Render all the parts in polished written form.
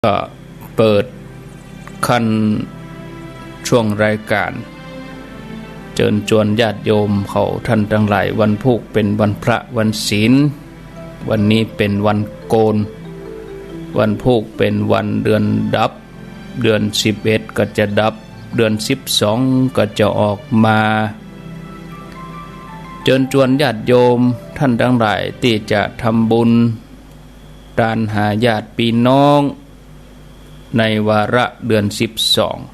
ก็เปิดขั้นช่วงรายการเชิญชวนญาติโยมเขาท่านทั้งหลายวันพุธเป็นวันพระวันศีลวันนี้เป็นวันโกนวันพุธเป็นวันเดือนดับเดือน11ก็จะดับเดือน12ก็จะออกมาเชิญชวนญาติโยมท่านทั้งหลายที่จะทำบุญทานหาญาติพี่น้องในวาระเดือน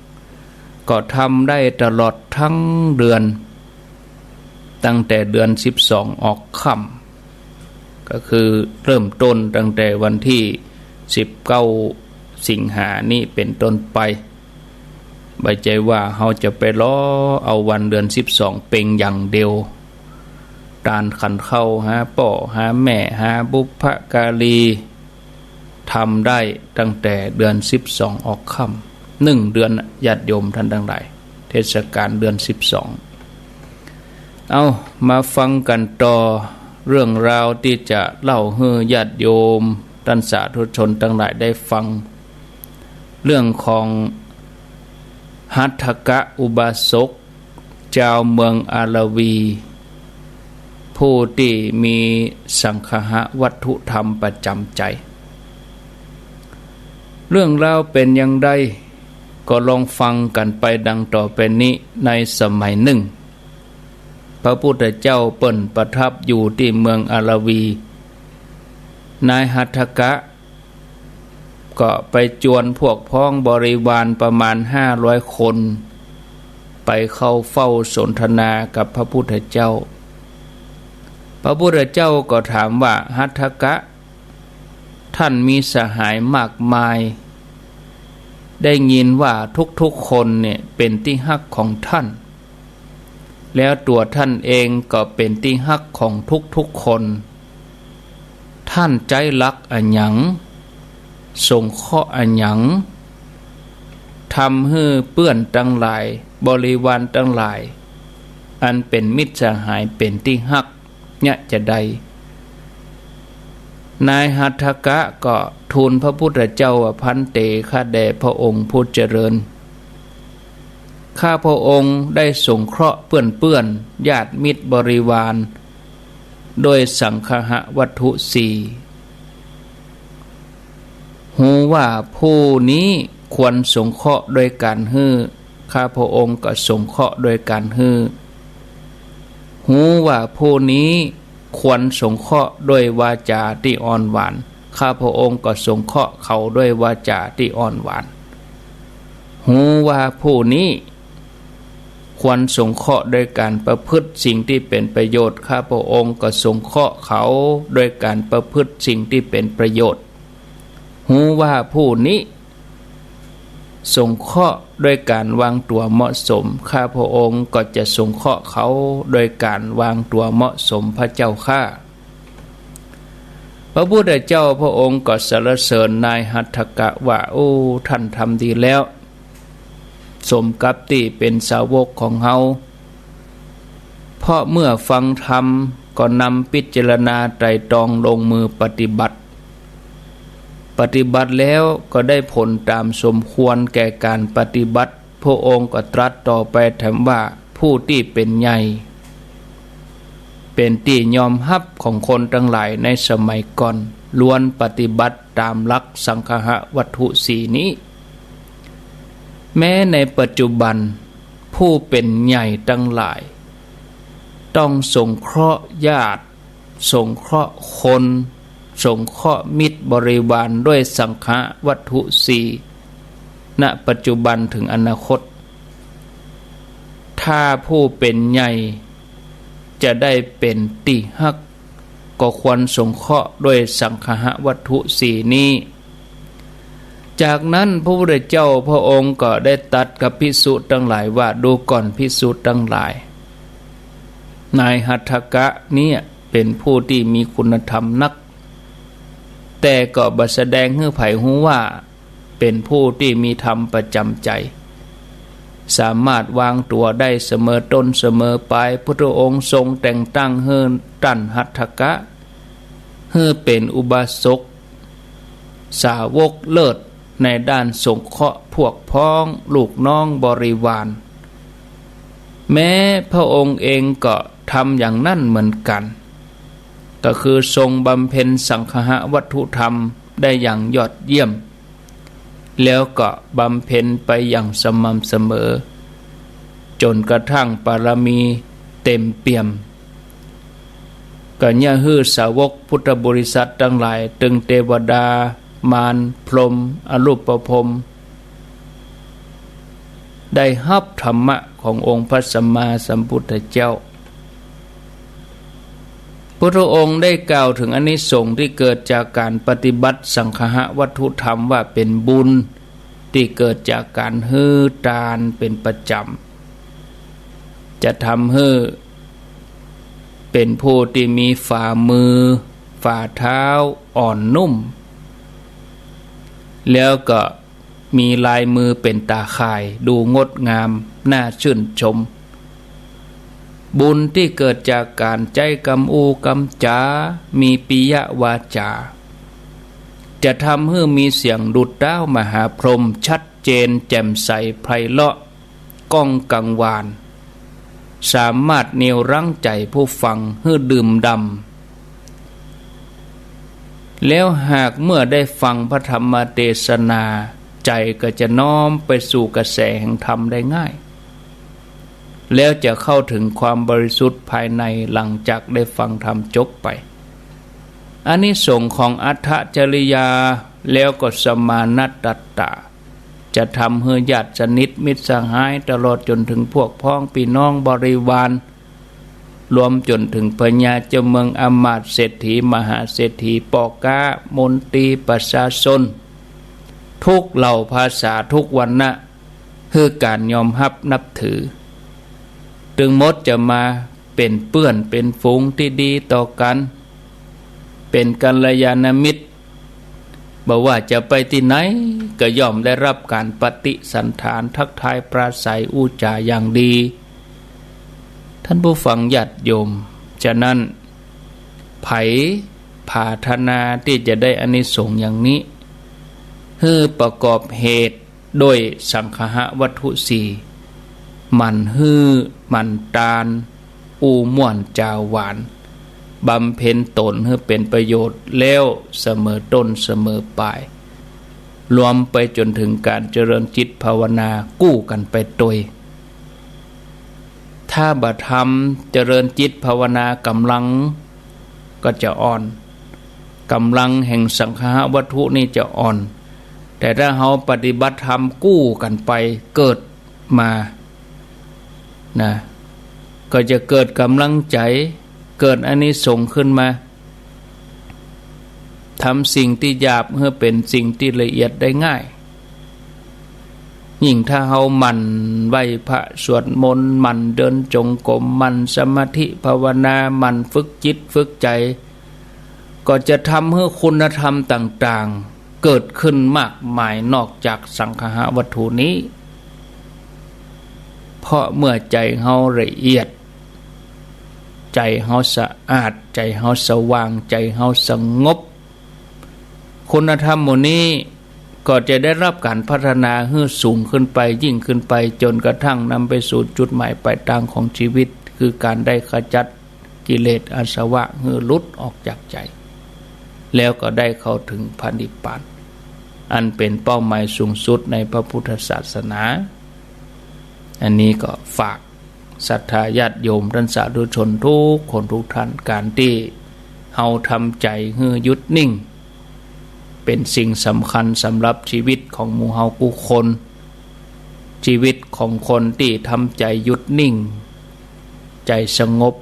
12ก็ทำได้ตลอดทั้งเดือนตั้งแต่เดือน12ออกค่ำก็คือเริ่มต้นตั้งแต่วันที่19สิงหานี้เป็นต้นไปไม่ใช่ว่าเราจะไปล้อเอาวันเดือน12เป็นอย่างเดียวการขันเข้าหาพ่อหาแม่หาบุพการีทำได้ตั้งแต่เดือน12ออกค่ำ1เดือนญาติโยมท่านทั้งหลายเทศกาลเดือน12เอามาฟังกันต่อเรื่องราวที่จะเล่าให้ญาติโยมท่านสาธุชนทั้งหลายได้ฟังเรื่องของหัตถกะอุบาสกเจ้าเมืองอาลาวีผู้ที่มีสังคหะวัตถุธรรมประจำใจเรื่องราวเป็นอย่างไรก็ลองฟังกันไปดังต่อไปนี้ในสมัยหนึ่งพระพุทธเจ้าเปิ่นประทับอยู่ที่เมืองอาลาวีนายหัตถกะก็ไปจวนพวกพ้องบริวารประมาณ500คนไปเข้าเฝ้าสนทนากับพระพุทธเจ้าพระพุทธเจ้าก็ถามว่าหัตถกะท่านมีสหายมากมายได้ยินว่าทุกๆคนเนี่ยเป็นที่ฮักของท่านแล้วตัวท่านเองก็เป็นที่ฮักของทุกๆคนท่านใจรักอันหยังสงเคราะห์อันหยังทำให้เปื้อนตั้งหลายบริวารตั้งหลายอันเป็นมิตรสหายเป็นที่ฮักเนี่ยจะได้นายหัตถกะก็ทูลพระพุทธเจ้าว่าพันเตข้าแด่พระองค์ผู้เจริญข้าพระองค์ได้สงเคราะห์เปื้อนญาติมิตรบริวารโดยสังคหะวัตถุสี่หูว่าผู้นี้ควรสงเคราะห์โดยการฮื้อข้าพระองค์ก็สงเคราะห์โดยการฮื้อหูว่าผู้นี้ควรสงเคราะห์ด้วยวาจาที่อ่อนหวานข้าพระองค์ก็สงเคราะห์เขาด้วยวาจาที่อ่อนหวานหูว่าผู้นี้ควรสงเคราะห์ด้วยการประพฤติสิ่งที่เป็นประโยชน์ข้าพระองค์ก็สงเคราะห์เขาด้วยการประพฤติสิ่งที่เป็นประโยชน์หูว่าผู้นี้สงเคราะห์ด้วยการวางตัวเหมาะสมข้าพระองค์ก็จะสงเคราะห์เขาโดยการวางตัวเหมาะสมพระเจ้าข้าพระพุทธเจ้าพระองค์ก็สรรเสริญนายหัตถกะว่าโอ้ท่านทำดีแล้วสมกับที่เป็นสาวกของเฮาเพราะเมื่อฟังธรรมก็นำพิจารณาไตร่ตรองลงมือปฏิบัติแล้วก็ได้ผลตามสมควรแก่การปฏิบัติพระองค์ก็ตรัสต่อไปถามว่าผู้ที่เป็นใหญ่เป็นที่ยอมรับของคนทั้งหลายในสมัยก่อนล้วนปฏิบัติตามหลักสังคหะวัตถุสี่นี้แม้ในปัจจุบันผู้เป็นใหญ่ทั้งหลายต้องสงเคราะห์ญาติสงเคราะห์คนสงเคราะห์มิตรบริวารด้วยสังฆะวัตถุสี่ณปัจจุบันถึงอนาคตถ้าผู้เป็นใหญ่จะได้เป็นติฮักก็ควรสงเคราะห์ด้วยสังฆะวัตถุสี่นี้จากนั้นพระพุทธเจ้าพระองค์ก็ได้ตรัสกับภิกษุทั้งหลายว่าดูก่อนภิกษุทั้งหลายนายหัตถกะเนี่ยเป็นผู้ที่มีคุณธรรมนักแต่ก็บ่แสดงให้ไผฮู้ว่าเป็นผู้ที่มีธรรมประจำใจสามารถวางตัวได้เสมอต้นเสมอปลายพระองค์ทรงแต่งตั้งให้ตั้นหัตถกะให้เป็นอุบาสกสาวกเลิศ ในด้านสงเคราะห์พวกพ้องลูกน้องบริวารแม้พระองค์เองก็ทำอย่างนั้นเหมือนกันก็คือทรงบำเพ็ญสังฆะวัตถุธรรมได้อย่างยอดเยี่ยมแล้วก็บำเพ็ญไปอย่างสม่ำเสมอจนกระทั่งปารมีเต็มเปี่ยมก็เนี่ยฮื้อสาวกพุทธบริษัททั้งหลายตึงเทวดามารพรหมอรูปพรหมได้รับธรรมะขององค์พระสัมมาสัมพุทธเจ้าพระองค์ได้กล่าวถึงอานิสงส์ที่เกิดจากการปฏิบัติสังฆะวัตถุธรรมว่าเป็นบุญที่เกิดจากการฮื้อทานเป็นประจำจะทำให้เป็นผู้ที่มีฝ่ามือฝ่าเท้าอ่อนนุ่มแล้วก็มีลายมือเป็นตาข่ายดูงดงามน่าชื่นชมบุญที่เกิดจากการใจกำอูกำจามีปิยวาจาจะทำให้มีเสียงดุจดาวมหาพรหมชัดเจนแจ่มใสไพเราะก้องกังวานสามารถเหนี่ยวรั้งใจผู้ฟังให้ดื่มด่ำแล้วหากเมื่อได้ฟังพระธรรมเทศนาใจก็จะน้อมไปสู่กระแสแห่งธรรมได้ง่ายแล้วจะเข้าถึงความบริสุทธิ์ภายในหลังจากได้ฟังธรรมจบไปอานิสงส์ของอัฏฐจริยาแล้วก็สมานัตตะจะทำให้ญาติสนิทมิตรสหายตลอดจนถึงพวกพ้องพี่น้องบริวารรวมจนถึงพญาเจ้าเมืองอมาตย์เศรษฐีมหาเศรษฐีปอกามนตรีประชาชนทุกเหล่าภาษาทุกวรรณะคือการยอมรับนับถือถึงมดจะมาเป็นเปื้อนเป็นฝูงที่ดีต่อกันเป็นกัลยาณมิตรบอกว่าจะไปที่ไหนก็ย่อมได้รับการปฏิสันถานทักทายปราศัยอูจาอย่างดีท่านผู้ฟังญาติโยมฉะนั้นไผปรารถนาที่จะได้อานิสงส์อย่างนี้คือประกอบเหตุโดยสังฆะวัตถุสี่มันฮื้อมันตาลอูม่วนจาหวานบำเพ็ญตนให้เป็นประโยชน์แล้วเสมอต้นเสมอปลายรวมไปจนถึงการเจริญจิตภาวนากู้กันไปโดยถ้าบ่ทำเจริญจิตภาวนากำลังก็จะอ่อนกำลังแห่งสังฆะวัตถุนี่จะอ่อนแต่ถ้าเราปฏิบัติธรรมกู้กันไปเกิดมานะก็จะเกิดกำลังใจเกิดอานิสงส์ขึ้นมาทำสิ่งที่หยาบให้เป็นสิ่งที่ละเอียดได้ง่ายยิ่งถ้าเราหมั่นไหว้พระสวดมนต์หมั่นเดินจงกรมหมั่นสมาธิภาวนาหมั่นฝึกจิตฝึกใจก็จะทำให้คุณธรรมต่างๆเกิดขึ้นมากมายนอกจากสังฆะวัตถุนี้เพราะเมื่อใจเราละเอียดใจเราสะอาดใจเราสว่างใจเราสงบคุณธรรมหมู่นี้ก็จะได้รับการพัฒนาให้สูงขึ้นไปยิ่งขึ้นไปจนกระทั่งนำไปสู่จุดหมายปลายทางของชีวิตคือการได้ขจัดกิเลสอาสวะให้หลุดออกจากใจแล้วก็ได้เข้าถึงพระนิพพานอันเป็นเป้าหมายสูงสุดในพระพุทธศาสนาอันนี้ก็ฝากศรัทธาญาติโยมท่านสาธุชนทุกคนทุกท่านการที่เฮาทำใจให้หยุดนิ่งเป็นสิ่งสำคัญสำหรับชีวิตของหมู่เฮาผู้คนชีวิตของคนที่ทำใจหยุดนิ่งใจสงบ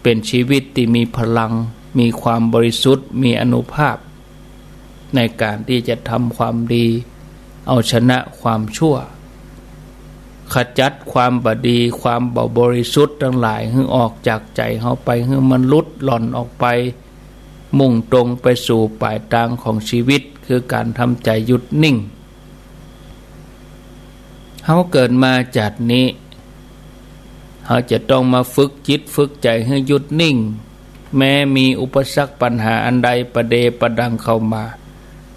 เป็นชีวิตที่มีพลังมีความบริสุทธิ์มีอานุภาพในการที่จะทำความดีเอาชนะความชั่วขจัดความบดีความบริสุทธิ์ทั้งหลายให้ออกจากใจเฮาไปให้มันหลุดหล่อนออกไปมุ่งตรงไปสู่ปลายทางของชีวิตคือการทำใจหยุดนิ่งเฮาเกิดมาจากนี้เฮาจะต้องมาฝึกจิตฝึกใจให้หยุดนิ่งแม้มีอุปสรรคปัญหาอันใดประเดประดังเข้ามา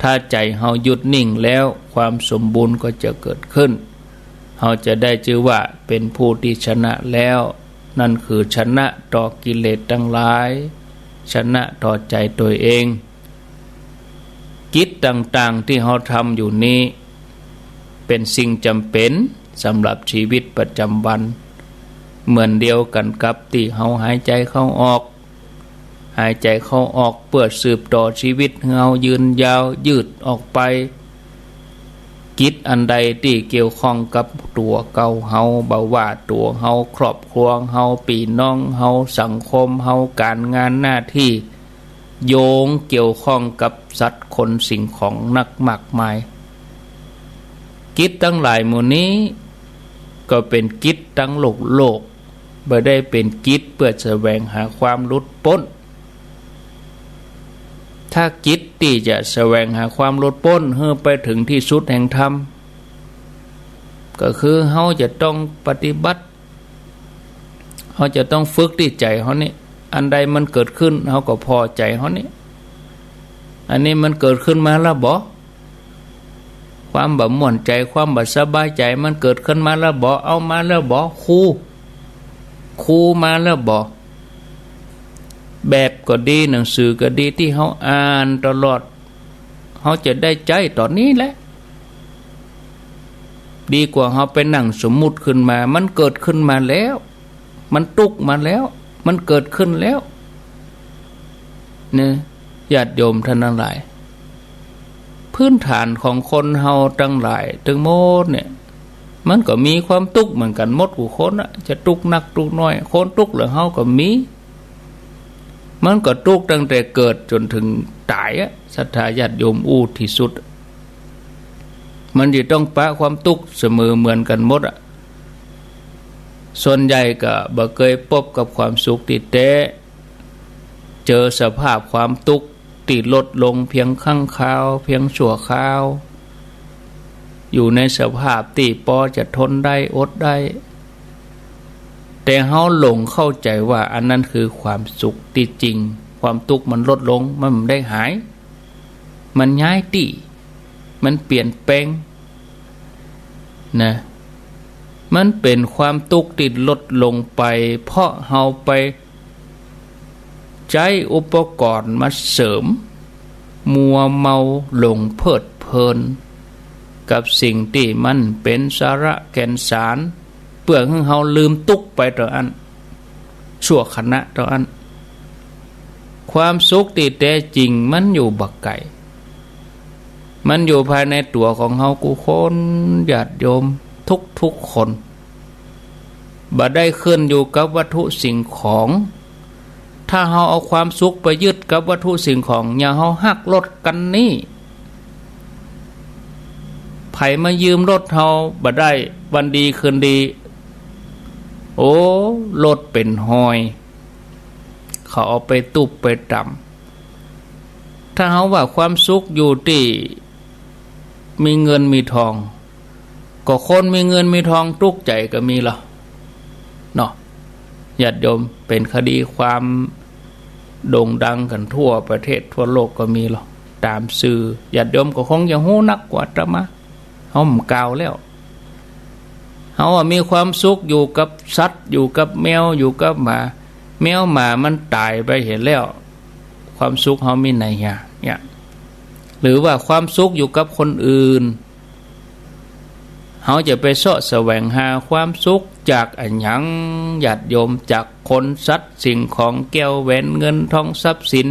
ถ้าใจเฮาหยุดนิ่งแล้วความสมบูรณ์ก็จะเกิดขึ้นเฮาจะได้ชื่อว่าเป็นผู้ที่ชนะแล้วนั่นคือชนะต่อกิเลสทั้งหลายชนะต่อใจตัวเองกิจต่างๆที่เฮาทำอยู่นี้เป็นสิ่งจำเป็นสำหรับชีวิตประจำวันเหมือนเดียวกันกับที่เฮาหายใจเข้าออกหายใจเข้าออกเพื่อสืบต่อชีวิตเฮายืนยาวยืดออกไปกิจอันใดที่เกี่ยวข้องกับตัวเก่าเฮาบ่ว่าตัวเฮาครอบครัวเฮาพี่น้องเฮาสังคมเฮาการงานหน้าที่โยงเกี่ยวข้องกับสัตว์คนสิ่งของนักมากมายกิจทั้งหลายหมู่นี้ก็เป็นกิจทั้งโลกบ่ได้เป็นกิจเพื่อแสวงหาความหลุดพ้นถ้ากิจที่จะแสวงหาความหลุดพ้นให้ไปถึงที่สุดแห่งธรรมก็คือเฮาจะต้องปฏิบัติเฮาจะต้องฝึกที่ใจเฮานี่อันใดมันเกิดขึ้นเฮาก็พอใจเฮานี่อันนี้มันเกิดขึ้นมาแล้วบ่ความบ่ม่วนใจความบ่สบายใจมันเกิดขึ้นมาแล้วบ่เอามาแล้วบ่ครูมาแล้วบ่แบบก็ดีหนังสือก็ดีที่เฮาอ่านตลอดเฮาจะได้ใจตอนนี้แหละดีกว่าเฮาไปนั่งสมมุติขึ้นมามันเกิดขึ้นมาแล้วมันตุกมาแล้วมันเกิดขึ้นแล้วเนี่ยญาติโยมท่านทั้งหลายพื้นฐานของคนเฮาทั้งหลายทั้งหมดเนี่ยมันก็มีความทุกข์เหมือนกันหมดทุกคนอะจะทุกข์นักทุกข์น้อยคนทุกข์หรือเฮาก็มีมันก็ทุกข์ตั้งแต่เกิดจนถึงตายอะศรัทธาญาติโยมอู้ที่สุดมันจะต้องปะความทุกข์เสมอเหมือนกันหมดอะส่วนใหญ่ก็บ่เคยพบกับความสุขที่แท้เจอสภาพความทุกข์ที่ลดลงเพียงข้างคราวเพียงชั่วคราวอยู่ในสภาพที่พอจะทนได้อดได้แต่เฮาหลงเข้าใจว่าอันนั้นคือความสุขที่จริงความทุกข์มันลดลงมันไม่ได้หายมันย้ายที่มันเปลี่ยนแปลงนะมันเป็นความทุกข์ที่ลดลงไปเพราะเฮาไปใช้อุปกรณ์มาเสริมมัวเมาหลงเพลิดเพลินกับสิ่งที่มันเป็นสาระแก่นสารเพื่อให้เฮาลืมทุกข์ไปต่ออันชั่วขณะต่ออันความสุขที่แท้จริงมันอยู่บักไก่มันอยู่ภายในตัวของเฮากูคนญาติโยมทุกคนบ่ได้ขึ้นอยู่กับวัตถุสิ่งของถ้าเฮาเอาความสุขไปยึดกับวัตถุสิ่งของอย่าเฮาหักรถกันนี่ไผมายืมรถเฮาบ่ได้วันดีคืนดีโอ้รถเป็นหอยเขาเอาไปตุบไปตำถ้าเฮาว่าความสุขอยู่ที่มีเงินมีทองก็คนมีเงินมีทองทุกข์ใจก็มีล่ะเนาะญาติโยมเป็นคดีความโด่งดังกันทั่วประเทศทั่วโลกก็มีหรอกตามสื่อญาติโยมก็คงจะฮู้นักกว่าอาตมาเฮากล่าวแล้วเฮามีความสุขอยู่กับสัตว์อยู่กับแมวอยู่กับหมาแมวหมามันตายไปเห็นแล้วความสุขเฮามีไหนเนี่ยหรือว่าความสุขอยู่กับคนอื่นเฮาจะไปเสาะแสวงหาความสุขจากอันหยังญาติโยมจากคนสัตว์สิ่งของแก้วแหวนเงินทองทรัพย์สิน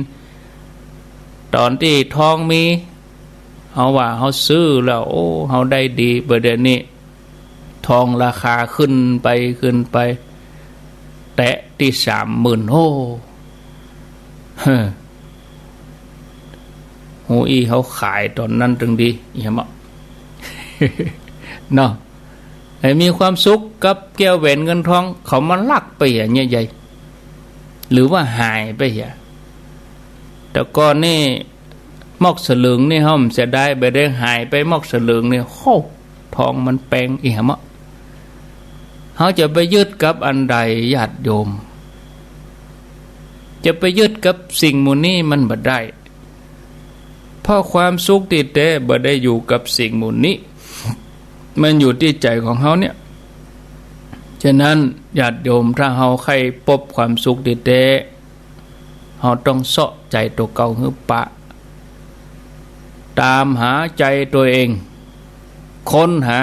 ตอนที่ทองมีเฮาว่าเฮาซื้อแล้วโอ้เฮาได้ดีเดี๋ยวนี้ทองราคาขึ้นไปแตะที่ 30,000 โอ้โหอีเขาขายตอนนั้นจึงดีเห็นมั้ยเนาะให้มีความสุขกับแก้วแหวนเงินทองเขามาลักไปอย่างใหญ่ๆหรือว่าหายไปอย่างแต่ก่อนนี่มอกสลึงนี่เฮาเสียดายไปได้หายไปมอกสลึงนี่โหทองมันแปลงอีหมะเฮาจะไปยึดกับอันใดญาติโยมจะไปยึดกับสิ่งหมู่นี้มันบ่ได้ไผ เพราะความสุขที่แท้บ่ได้อยู่กับสิ่งหมู่นี้มันอยู่ที่ใจของเฮาเนี่ยฉะนั้นญาติโยมถ้าเฮาใครพบความสุขที่แท้เฮาต้องเสาะใจตัวเก่าหือปะตามหาใจตัวเองค้นหา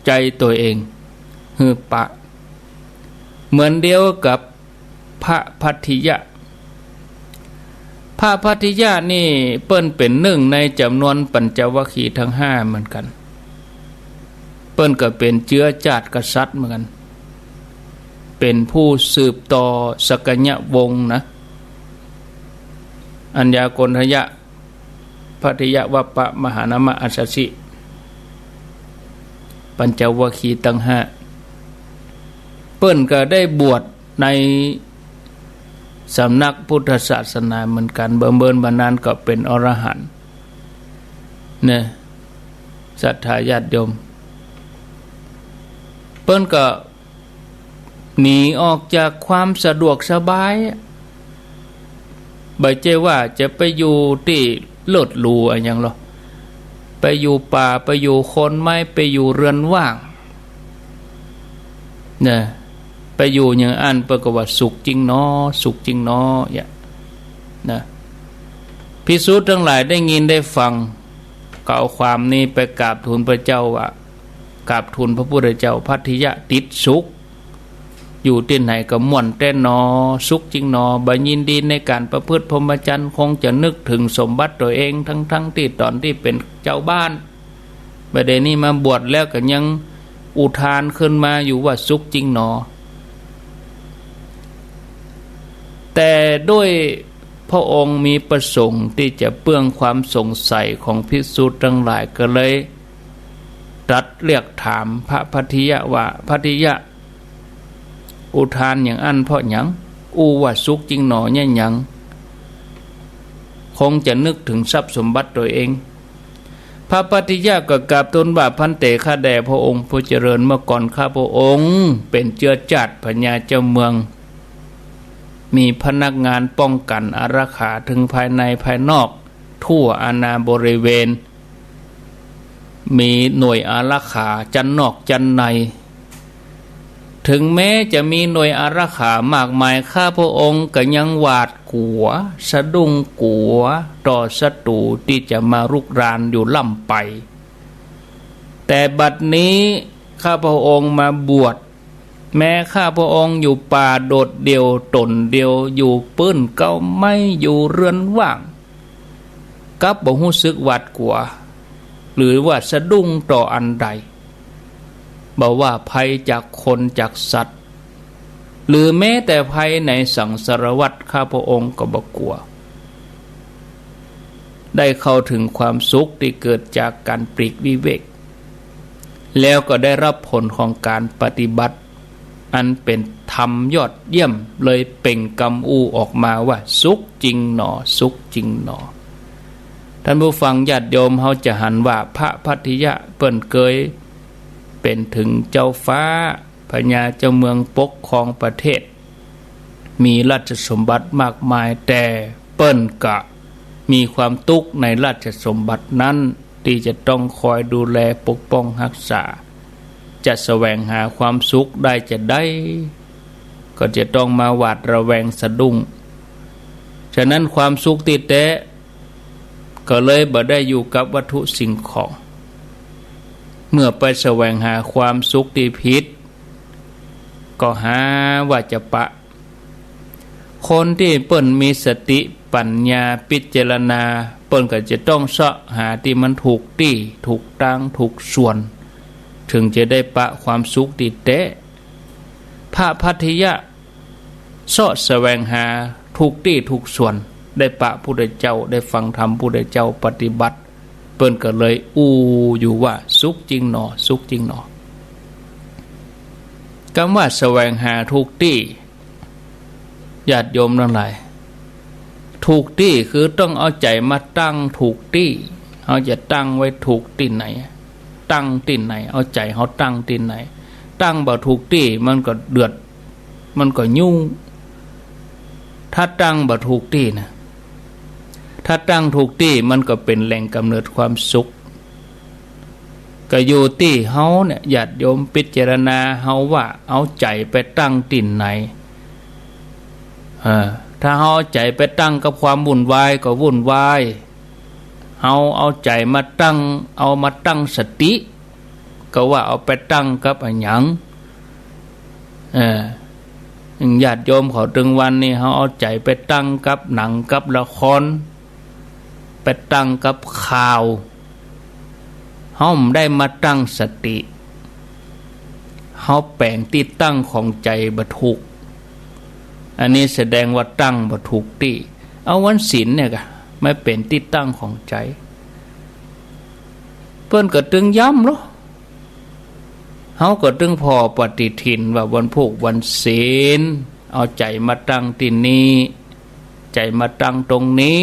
ใจตัวเองหือปะเหมือนเดียวกับพระพัทธิยะพระพัทธิยะนี่เปิ้นเป็นหนึ่งในจำนวนปัญจวัคคีย์ทั้งห้าเหมือนกันเปิ้นก็เป็นเชื้อชาติกษัตริย์เหมือนกันเป็นผู้สืบต่อสกัญญวงศ์นะอัญญาโกณฑยะพัทธิยะวัปปะมหานามะอัสสสิปัญจวัคคีย์ทั้งห้าเปิ้นก็ได้บวชในสำนักพุทธศาสนาเหมือนกันเบิ่มๆบานานก็เป็นอรหันต์เนี่ยศรัทธาญาติโยมเปิ้นก็หนีออกจากความสะดวกสบายบ่ใช่ว่าจะไปอยู่ที่เลิศหรูอะไรอย่างหรอกไปอยู่ป่าไปอยู่คนไม้ไปอยู่เรือนว่างเนี่ยไปอยู่อย่างอันประกว่าสุขจริงเนาะสุขจริงเนาะอย่านะภิกษุทั้งหลายได้ยินได้ฟังก็เอาความนี้ไปกราบทูลพระเจ้าว่ากราบทูลพระพุทธเจ้าพัทธิยะติดสุขอยู่ที่ไหนก็ม่วนแต่นอสุขจริงนอบ่ยินดีในการประพฤติพรหมจรรย์คงจะนึกถึงสมบัติตัวเองทั้งที่ตอนที่เป็นเจ้าบ้านบัดนี้มาบวชแล้วก็ยังอุทานขึ้นมาอยู่ว่าสุขจริงนอแต่ด้วยพระองค์มีประสงค์ที่จะเปื้องความสงสัยของภิกษุทั้งหลายก็เลยตรัสเรียกถามพระพัทธิยะว่าพัทธิยะอุทานอย่างอันเพราะหยังว่าสุขจริงหนอเนี่ยหยังคงจะนึกถึงทรัพย์สมบัติตัวเองพระพัทธิยะก็กราบทูลว่าพันเตข้าแด่พระองค์ผู้เจริญเมื่อก่อนข้าพระองค์เป็นเชื้อชาติพญาเจ้าเมืองมีพนักงานป้องกันอารักขาถึงภายในภายนอกทั่วอาณาบริเวณมีหน่วยอารักขาจันนอกจันในถึงแม้จะมีหน่วยอารักขามากมายข้าพระองค์ก็ยังหวาดกลัวสะดุ้งกลัวต่อศัตรูที่จะมารุกรานอยู่ล่ำไปแต่บัดนี้ข้าพระองค์มาบวชแม้ข้าพระองค์อยู่ป่าโดดเดี่ยวตนเดียวอยู่ปื้นเก้าไม่อยู่เรือนว่างกับบ่รู้สึกหวาดกลัวหรือว่าสะดุ้งต่ออันใดบอกว่าภัยจากคนจากสัตว์หรือแม้แต่ภัยในสังสารวัฏข้าพระองค์ก็บ่กลัวได้เข้าถึงความสุขที่เกิดจากการปลีกวิเวกแล้วก็ได้รับผลของการปฏิบัติอันเป็นธรรมยอดเยี่ยมเลยเป่งกำอูออกมาว่าสุขจริงหนอสุขจริงหนอท่านผู้ฟังญาติโยมเขาจะหันว่าพระพัทธิยะเปิ้นเคยเป็นถึงเจ้าฟ้าพญาเจ้าเมืองปกครองประเทศมีราชสมบัติมากมายแต่เปิ้นกะมีความทุกข์ในราชสมบัตินั้นที่จะต้องคอยดูแลปกป้องรักษาจะแสวงหาความสุขได้จะได้ก็จะต้องมาหวาดระแวงสะดุ้งฉะนั้นความสุขติดแท้ก็เลยบ่ได้อยู่กับวัตถุสิ่งของเมื่อไปแสวงหาความสุขที่ผิดก็หาว่าจะปะคนที่เปิ้นมีสติปัญญาพิจารณาเปิ้นก็จะต้องเสาะหาที่มันถูกที่ถูกตั้งถูกส่วนถึงจะได้ปะความสุขติดแท้พระพัทธิยะเสาะแสวงหาถูกที่ถูกส่วนได้ปะพุทธเจ้าได้ฟังธรรมพุทธเจ้าปฏิบัติเปิ้นก็เลยอยู่ว่าสุขจริงหนอสุขจริงหนอคำว่าแสวงหาถูกที่ญาติโยมทั้งหลายถูกที่คือต้องเอาใจมาตั้งถูกที่เขาจะตั้งไว้ถูกที่ไหนตั้งที่ไหนเอาใจเขาตั้งที่ไหนตั้งบ่ถูกที่มันก็เดือดมันก็ยุ่งถ้าตั้งบ่ถูกที่นะ ถ้าตั้งถูกที่มันก็เป็นแหล่งกำเนิดความสุขก็อยู่ที่เฮาเนี่ยญาติโยมพิจารณาเฮาว่าเอาใจไปตั้งติ่นไหนถ้าเฮาใจไปตั้งกับความวุ่นวายก็วุ่นวายเฮาเอาใจมาตั้งเอามาตั้งสติก็ว่าเอาไปตั้งกับอันหยังญาติโยมเขาถึงวันนี้เฮาเอาใจไปตั้งกับหนังกับละครไปตั้งกับข่าวเฮาไม่ได้มาตั้งสติเฮาแปลงที่ตั้งของใจบ่ถูกอันนี้แสดงว่าตั้งบ่ถูกที่เอาวันศีลเนี่ยก็ไม่เป็นที่ตั้งของใจเพิ่นก็ตึงย้ำเนาะเฮาก็ตึงพอปฏิทินว่าวันพุธวันศีลเอาใจมาตั้งที่นี้ใจมาตั้งตรงนี้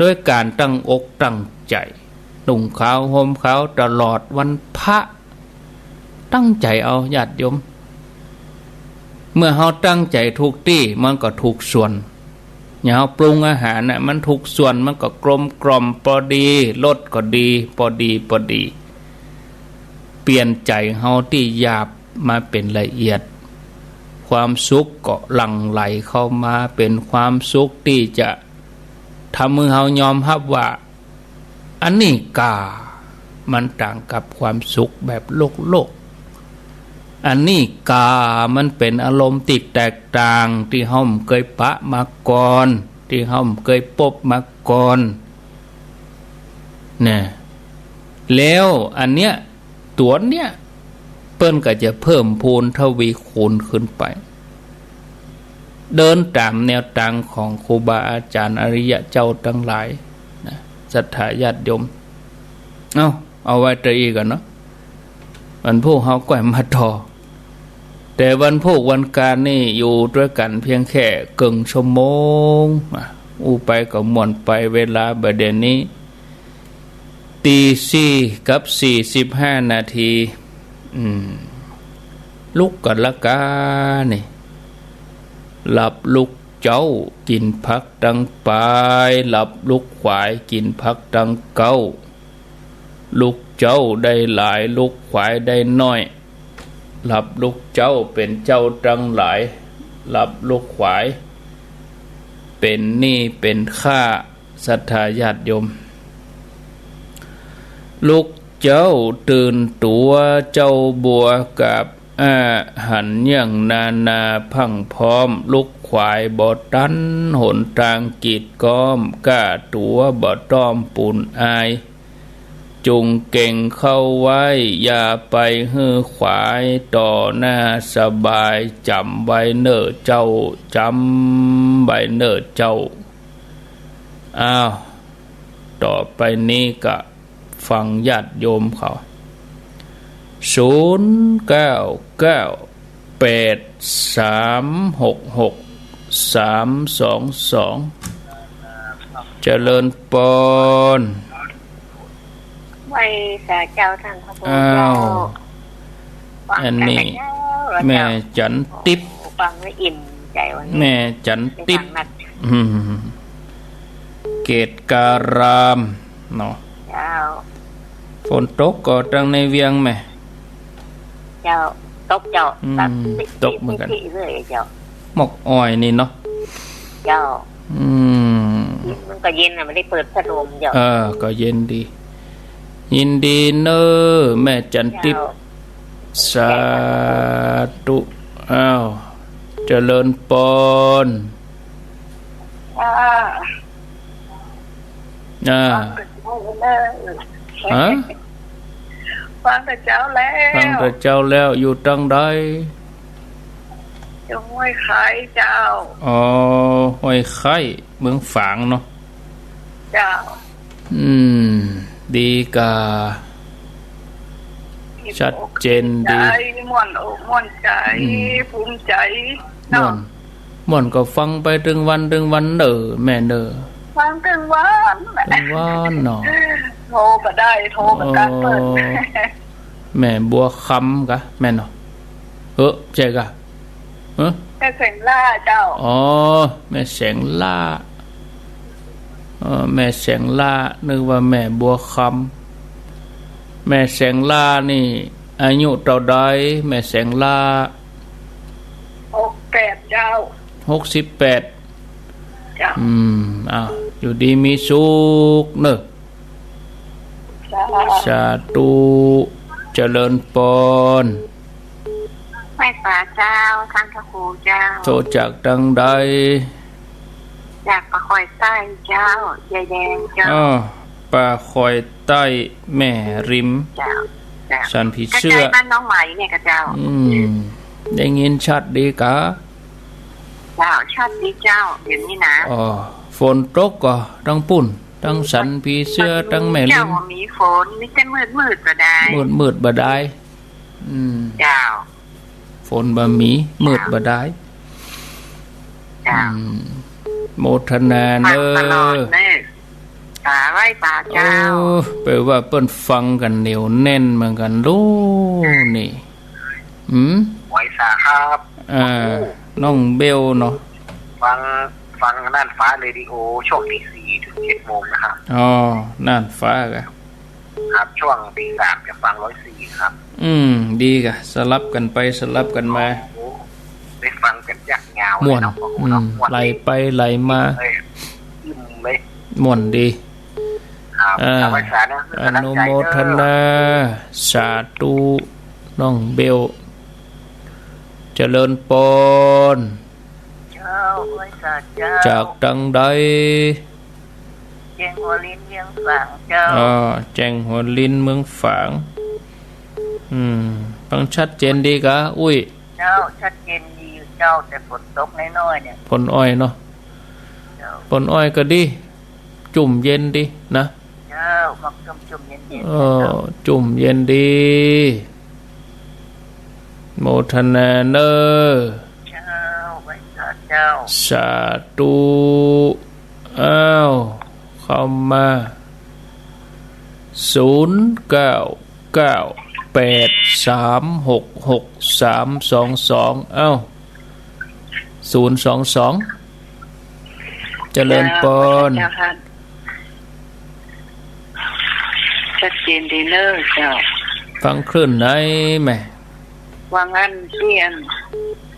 ด้วยการตั้งอกตั้งใจนุ่งขาวห่มขาวตลอดวันพระตั้งใจเอาญาติโยมเมื่อเฮาตั้งใจถูกที่มันก็ถูกส่วนอย่าเฮาปรุงอาหารน่ะมันถูกส่วนมันก็กลมกล่อมพอดีรสก็ดีพอดีเปลี่ยนใจเฮาที่หยาบมาเป็นละเอียดความสุขก็หลั่งไหลเข้ามาเป็นความสุขที่จะทำให้เฮายอมรับว่าอันนี้กามันต่างกับความสุขแบบโลกอันนี้กามันเป็นอารมณ์ติดแตกต่างที่เฮาเคยปะมาก่อนที่เฮาเคยพบมาก่อนเนี่ยแล้วอันเนี้ยตัวเนี้ยเปิ้นก็จะเพิ่มพูนทวีคูณขึ้นไปเดินตามแนวทางของครูบาอาจารย์อริยะเจ้าทั้งหลายนะศรัทธาญาติโยมเอาไว้ตรีกันเนาะวันพวกเฮาก็มาต่อแต่วันพวกวันการนี่อยู่ด้วยกันเพียงแค่ครึ่งชั่วโมงไปก็ม่วนไปเวลาบัดเดี๋ยวนี้4:45 นาทีลุกกันละกานี่หลับลุกเจ้ากินผักดังปลายหลับลุกขวายกินผักดังเก้าลุกเจ้าได้หลายลุกขวายได้น้อยหลับลุกเจ้าเป็นเจ้าดังหลายหลับลุกขวายเป็นหนี้เป็นค่าศรัทธาญาติโยมลูกเจ้าตื่นตัวเจ้าบัวกับอาหันอย่างนาพังพร้อมลูกควายบ่ตันหนทางกีดก้อมก้าตัวบ่ต้อมปูนอายจุงเก่งเข้าไว้อย่าไปฮือขวายต่อหน้าสบายจำไว้เน้อเจ้าจำไว้เน้อเจ้าต่อไปนี้ก็ฟังญาติโยมเขา0993663322เจริญปนไว้สาเจ้าทางพระพุทธเจ้าอันนี้แม่จันติ๊บฟังแล้วอิ่มใจวันนี้แม่จันติ๊บเกตการามเนาะเจ้าฝนตกก็ตั้งในเวียงแม่เจ้าตกเจ้าตกเหมือนกันเลยเจ้าหมกอ้อยนี่เนาะเจ้ามันก็เย็นนะไม่ได้เปิดพัดลมเจ้าก็เย็นดียินดีเนอแม่จันทิพย์สาธุเจริญปนฟังแต่เจ้าแล้วอยู่ตั้งใดอยู่ห้วยไข่เจ้าห้วยไข่เมืองฝางเนาะเจ้าดีกาชัดเจนดีม่วนอกม่วนใจภูมิใจม่วนก็ฟังไปถึงวันเนอแม่เนอฟังถึงวันเนาะโทรก็ได้โทรก็การเปิดแม่บัวคำกะแม่เนาะเจ๊กะแม่แสงล่าเจ้าแม่แสงล่า แม่แสงล่านึกว่าแม่บัวคำแม่แสงล่านี่อายุเท่าใดแม่แสงล่า68เจ้า68จ้าอ้าวอยู่ดีมีสุขเนอะสาธุเจริญปนไม่ป่าเจ้าทางพระครูเจ้าโทษจากดังใดจากปลาคอยใต้เจ้ายายแดงเจ้าปลาคอยใต้แม่ริมเจ้าสันผีเสื้อบ้านน้องใหม่เนี่ยกับเจ้าได้ยินชัดดีกะเจ้าชัดดีเจ้าเดี๋ยวนี้นะฝนตกก็ทั้งปุ่นทั้งสันผีเสื้อทั้งแม่ริมเจ้ามีฝนมีแต่มืดก็ได้มืดบ่ได้เจ้าฝนบ่มีมืดบ่ได้โมทนาเนอป่าไว้ป่าเจ้าแปลว่าเปิ้นฟังกันเหนียวแน่นเหมือนกันรู้นี่ไว้สาครับน้องเบลเนาะฟังน่านฟ้าเรดิโอช่วงตี 4 ถึง 7 โมงนะครับน่านฟ้ากะครับช่วงตี 3จะฟัง104ครับดีกะสลับกันไปสลับกันมาได้ฟังกันยากยาวม่วนไหลไปไหลมาอิ่มเลยม่วนดีอนุโมทนาสาธุน้องเบลเจริญปนจากดังใดแจ้งหัวลิ้นเมืองฝางเจ้าแจ้งหัวลิ้นเมืองฝางฟังชัดเจนดีกะอุ้ยเจ้าชัดเจนดีเจ้าแต่ฝนตกน้อยๆเนี่ยฝนอ้อยเนาะฝนอ้อยก็ดีจุ่มเย็นดีนะเจ้ามักจุ่มเย็นจุ่มเย็นดีโมทนาเนอสาธุเข้ามา0993666322022เจริญปนชัดเจนดีเนอร์เจ้าฟังคลื่นไหนแม่วางอันเสียน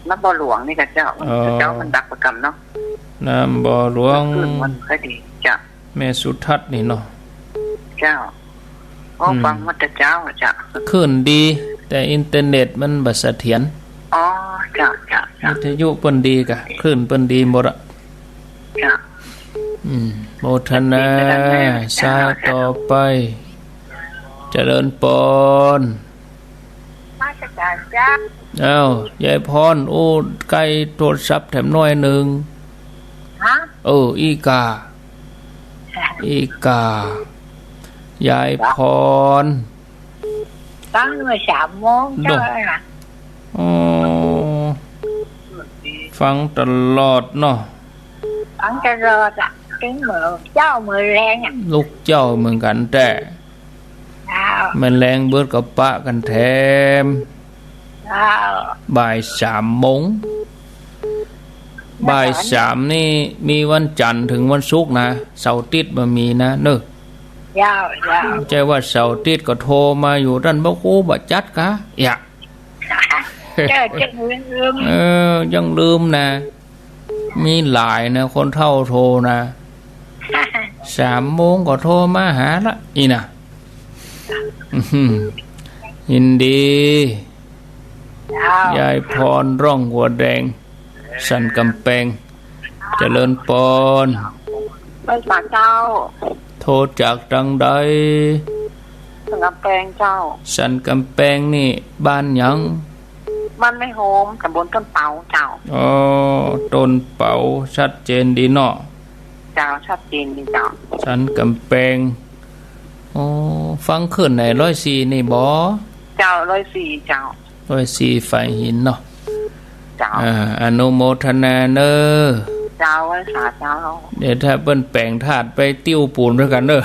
น้ำบ่อหลวงนี่กับเจ้ามันดักประกำเนาะน้ำบ่อหลวงมันก็ดีจ้ะแม่สุทัศน์นี่เนาะเจ้าฟังมันแต่เจ้าจ้ะขึ้นดีแต่อินเทอร์เน็ตมันบ่เสถียรจ้ะวิทยุเปิ้นดีกะคลื่นเปิ้นดีหมดอะจ้ะโมทนาสาต่อไปเจริญปนมาจากจ้ายายพรโอ้ใกล้โทรศัพท์แถมน้อยนึงอีกายายพรตั้งเมื่อ3 โมงเจ้าน่ะฟังตลอดเนาะฟังตลอดอ่ะถึงมื้อเจ้ามื้อแรงอ่ะลูกเจ้าเหมือนกันแต่มันแรงเบิดกับปะกันแถมบ่าย3 โมงบ่าย 3นี่มีวันจันทร์ถึงวันศุกร์นะเสาร์อาทิตย์บ่มีนะเนอะยาวใจว่าเสาร์อาทิตย์ก็โทรมาอยู่ด้านบ่ครูบ่จัดกะยังลืมนะมีหลายนะคนเฒ่าโทรนะ3 โมงก็โทรมาหาละอีน่ะยินดียายพรร่องหัวแดงสันกำแพงเจริญปนไปฝากเจ้าโทรจากดังใดสันกำแพงเจ้าสันกำแพงนี่บ้านหยังบ้านไม่โฮมตำบลต้นเปาเจ้าต้นเปาชัดเจนดีเนาะเจ้าชัดเจนดีเจ้าสันกำแพงฟังขึ้นไหน104นี่บ่เจ้า104เจ้า104ฝ่ายหินเนาะเจ้าอนุโมทนาเนอเจ้าไว้สาเจ้าเดี๋ยวถ้าเปิ้นแปลงธาตุไปติ้วปูนด้วยกันเด้อ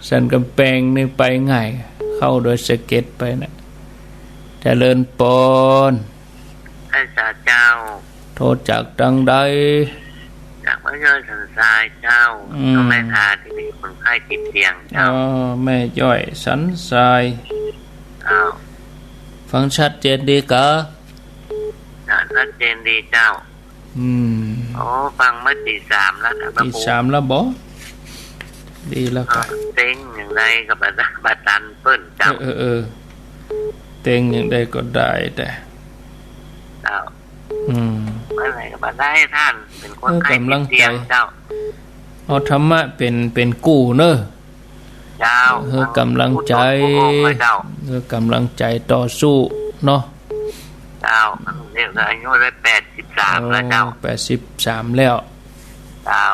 สันกำแพงนี่ไปง่ายเข้าโดยสเก็ตไปนะเจริญปนไอ้สาเจ้าโทษจากดังใด จากพระย่อยสันทรายเจ้าน้องแม่ทาที่เป็นคนไข้ติดเตียงเจ้าแม่ย่อยสันทรายฟังชัดเจนดีกะชัดเจนดีเจ้าโอ้ฟังเมื่อตี 3แล้วนะตี 3แล้วบ่ดีแล้วค่ะเต็งอย่างไรกับบัตันเปิ้นเจ้าเต็งอย่างใดก็ได้แต่เจ้าเมื่อไหร่ก็บัได้ท่านเป็นคนไข้ติดเตียงเจ้าเอาธรรมะเป็นกู้เนอะเจ้าเพื่อกำลังใจเพื่อกำลังใจต่อสู้เนาะเจ้าเรียกอายุได้83แล้วเจ้า83แล้วเจ้า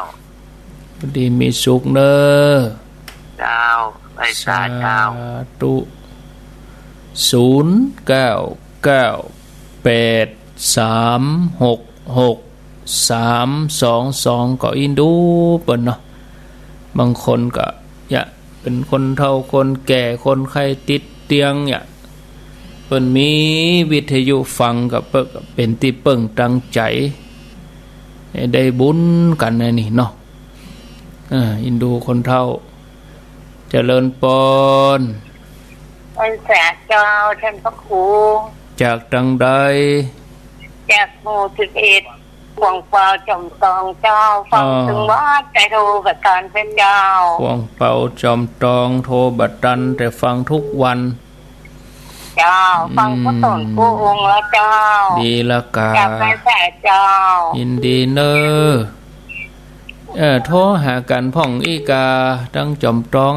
ดีมีสุขเนอะเจ้าไปสาเจ้าตุ0998366322ก็อินดูเปิ้นเนาะบางคนก็อย่าเป็นคนเฒ่าคนแก่คนไข้ติดเตียงเนี่ยเปิ้นมีวิทยุฟังก็เป็นที่เปิ้งตั้งใจให้ได้บุญกันนะนี่เนาะอินดูคนเฒ่าเจริญปอนวันแสกเจ้าท่านพระครูจากทางใดจากหมู่11ขวงเปาจอมตองเจ้าฟังถึงว่าใจโทบัดตันเป็นเจ้าขวงเปาจอมตองโทบัดตันแต่ฟังทุกวันเจ้าฟังพระตนกู้องค์แล้วเจ้าดีละกาจากวันแสกเจ้ายินดีเนอโทรหากันพ่องอีกาตั้งจอมตอง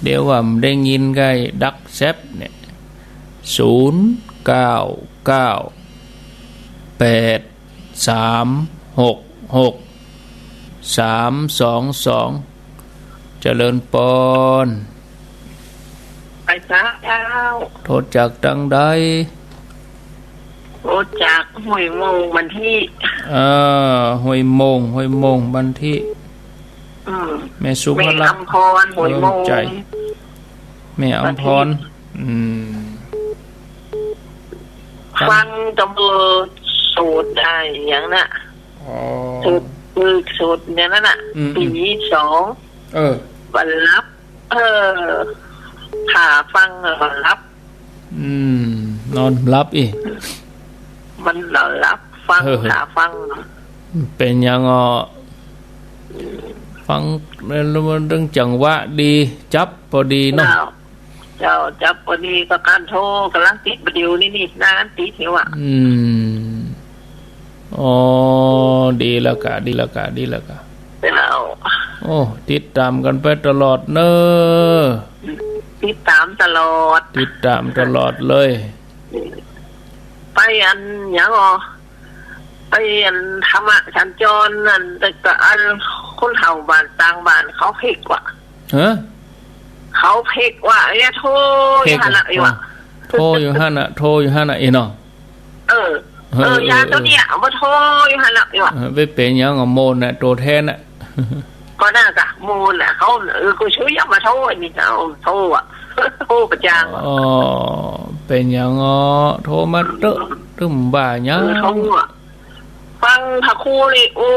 เดี๋ยวว่าได้ยินไงดักแซบเนี่ย0998366322เจริญปอนไปซะเจ้าโทษจากดังใดโทษจากห้วยโมงบันที่ห้วยโมงบันที่แม่สุภลักษณ์แม่อำพรห้วยโมงแม่อำพรฟังตำรวจสูตรได้อย่างน่ะสูตรอย่างนั้นน่ะปี2วันรับขาฟังวันรับนอนรับอีกมันนอนรับฟังขาฟังเป็นยังฟังเรื่องจังหวะดีจับพอดีเนาะเจ้าจับพอดีกับการโทรกำลังติดประเดี๋ยวนี่นานติดเหรออ๋อดีแล้วกะแล้วโอ้ติดตามกันไปตลอดเนอะติดตามตลอดเลยไปอันอย่างไปอันธรรมะฉันจรนั่นแต่ก็อันคนเฒ่าบ้านต่างบ้านเขาเพ็กว่ะเขาเพ็กว่ะเนี่ยโทรอยู่หั่นน่ะโทรอยู่หั่นน่ะอีเนาะยาตัวเนี้ยบ่โทรอยู่หั่นน่ะไปเป็นหยังโมนน่ะตัวแทนน่ะก็น่าจะโมนน่ะเขากูช่วยอย่ามาโทรนี่เจ้าโทรอ่ะโทรประจางเป็นหยังโทรมาตึ้มบ่าหยังฟังพระครูเลยโอ้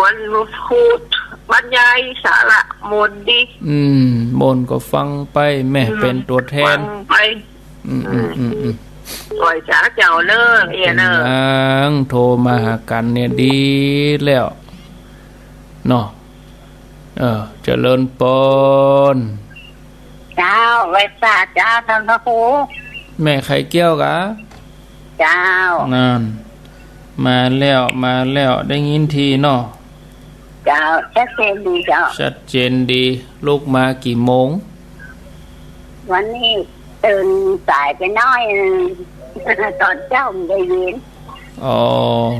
วันพูดบรรยายสาระมนดีมนก็ฟังไปแม่เป็นตัวแทนไปปล่อยจ้าเจ้าเนอะยังโทรมาหากันเนี่ยดีแล้วเนาะเจริญปอนเจ้าไว้สาเจ้าท่านพระครูแม่ไข่เกี้ยวกะเจ้างานมาแล้วได้ยินทีเนาะเจ้าชัดเจนดีเจ้าชัดเจนดีลูกมากี่โมงวันนี้ตื่นสายไปน้อยตอนเจ้าได้ยิน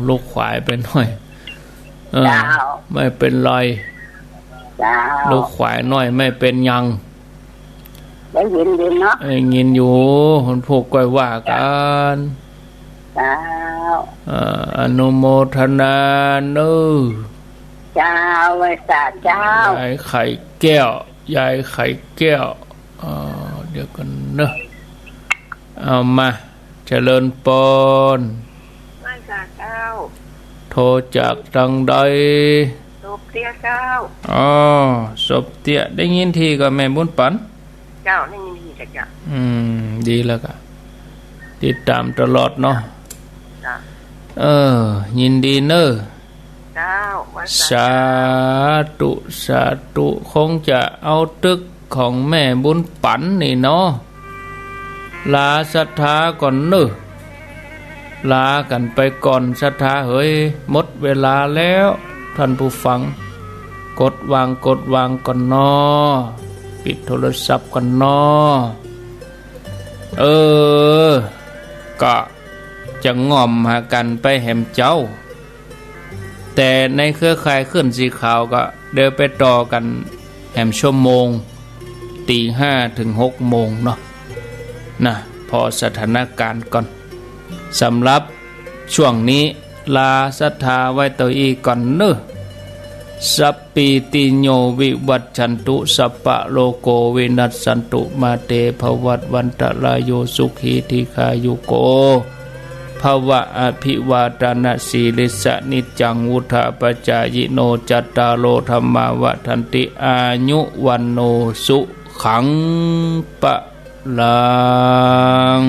ลูกขวายไปหน่อยไม่เป็นไรลูกขวายน้อยไม่เป็นยังได้ยินดีเนาะได้ยินอยู่คนพวกก้อยว่ากันอนุโมทนาเนอเจ้าไว้สาเจ้ายายไข่แก้วยายไข่แก้วเดี๋ยวกันเนอะเอามาเจริญปอนไว้สาเจ้าโท รจากทางใดศพเตี้ยเจ้าอ๋อศพเตี้ยได้ยินทีก็แม่บุญปันเจ้าได้ยินทีจ้ะดีแล้วก็ติดตามตลอดเนาะจ้ะยินดีเนอะเจ้าสาธุสาธุคงจะเอาตึกของแม่บุญปันนี่เนาะลาศรัทธาก่อนเนอะลากันไปก่อนศรัทธาเฮ้ยหมดเวลาแล้วท่านผู้ฟังกดวางก่อนเนาะปิดโทรศัพท์ก่อนเนาะก็จะง่อมหากันไปแหมเจ้าแต่ในเครือข่ายขึ้นสีขาวก็เดินไปต่อกันแหมชั่วโมง5 ถึง 6 โมงเนาะนะพอสถานการณ์ก่อนสำหรับช่วงนี้ลาศรัทธาไว้ตัวอีก่อนเนอะสัพปิติโยวิวัตชันตุสัพพะโลโกวินัสสันตุมาเตภวัตวันตรายโยสุขีธิคายุโกภวะอภิวาทนาสีลิสนิจังวุธาปจายโนจัตตาโลธรรมาวะทันติอายุวันโนสุขังปะลัง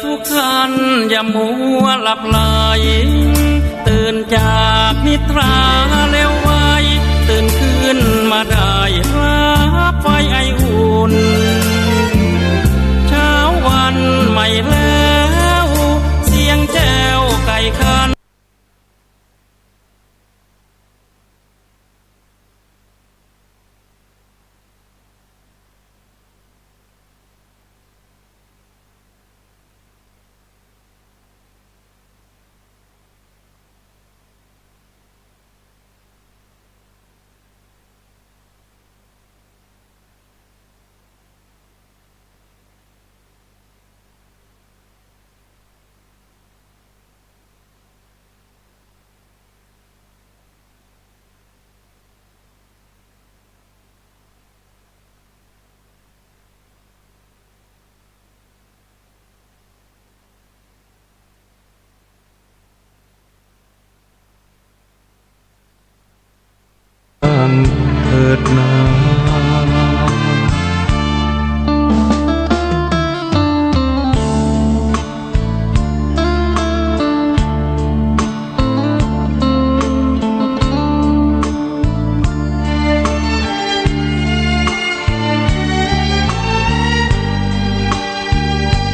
ทุกท่านอย่ามัวหลับไหลตื่นจากนิทราแล้วไว้ตื่นขึ้นมาได้